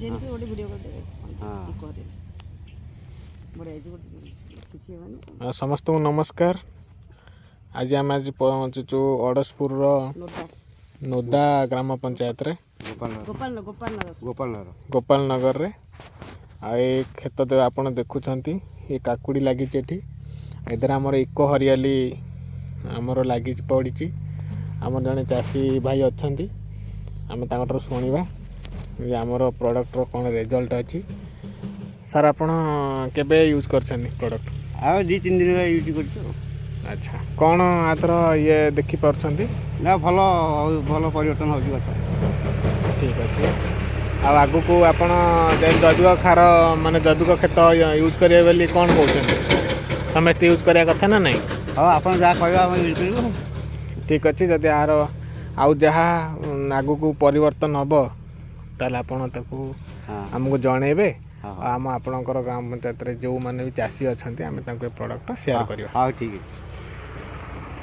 ସେମିତି ଗୋଟେ ଭିଡ଼ିଓ କରିଦେବେ କହିଦେବେ ବଢ଼ିଆ ହେଇଛି ଗୋଟେ କିଛି ହେବନି। ସମସ୍ତଙ୍କୁ ନମସ୍କାର। ଆଜି ଆମେ ପହଞ୍ଚୁଛୁ ଅଡ଼ଶପୁରର ନୋଦା ଗ୍ରାମ ପଞ୍ଚାୟତରେ ଗୋପାଳନଗରରେ। ଆଉ ଏ କ୍ଷେତ ଆପଣ ଦେଖୁଛନ୍ତି ଏ କାକୁଡ଼ି ଲାଗିଛି ଏଠି। ଏଥିରେ ଆମର ଇକୋ ହରିଆଲି ଆମର ଲାଗିଛି ପଡ଼ିଛି। ଆମର ଜଣେ ଚାଷୀ ଭାଇ ଅଛନ୍ତି, ଆମେ ତାଙ୍କଠାରୁ ଶୁଣିବା ଯେ ଆମର ପ୍ରଡ଼କ୍ଟର କ'ଣ ରେଜଲ୍ଟ ଅଛି। ସାର୍ ଆପଣ କେବେ ୟୁଜ୍ କରିଛନ୍ତି ପ୍ରଡ଼କ୍ଟ? ଆଉ 2-3 ଦିନ ୟୁଜ୍ କରିଛୁ। ଆଚ୍ଛା, କ'ଣ ଆଥର ଇଏ ଦେଖିପାରୁଛନ୍ତି? ନା ଭଲ ପରିବର୍ତ୍ତନ ହେଉଛି ଗଛ। ଠିକ୍ ଅଛି। ଆଉ ଆଗକୁ ଆପଣ ଜୈବିକ ସାର ମାନେ ଜୈବିକ କ୍ଷେତ ୟୁଜ୍ କରିବେ ବୋଲି କ'ଣ କହୁଛନ୍ତି? ସମସ୍ତେ ୟୁଜ୍ କରିବା କଥା ନା ନାହିଁ? ହଉ ଆପଣ ଯାହା କହିବେ ଆମେ ୟୁଜ୍ କରିବୁ। ଠିକ୍ ଅଛି। ଯଦି ଆର ଆଉ ଯାହା ଆଗକୁ ପରିବର୍ତ୍ତନ ହେବ ତାହେଲେ ଆପଣ ତାକୁ ଆମକୁ ଜଣାଇବେ। ଆଉ ଆପଣଙ୍କର ଗ୍ରାମ ପଞ୍ଚାୟତରେ ଯେଉଁମାନେ ବି ଚାଷୀ ଅଛନ୍ତି ଆମେ ତାଙ୍କୁ ଏ ପ୍ରଡ଼କ୍ଟଟା ସେୟାର କରିବା। ହଉ ଠିକ୍ ଅଛି।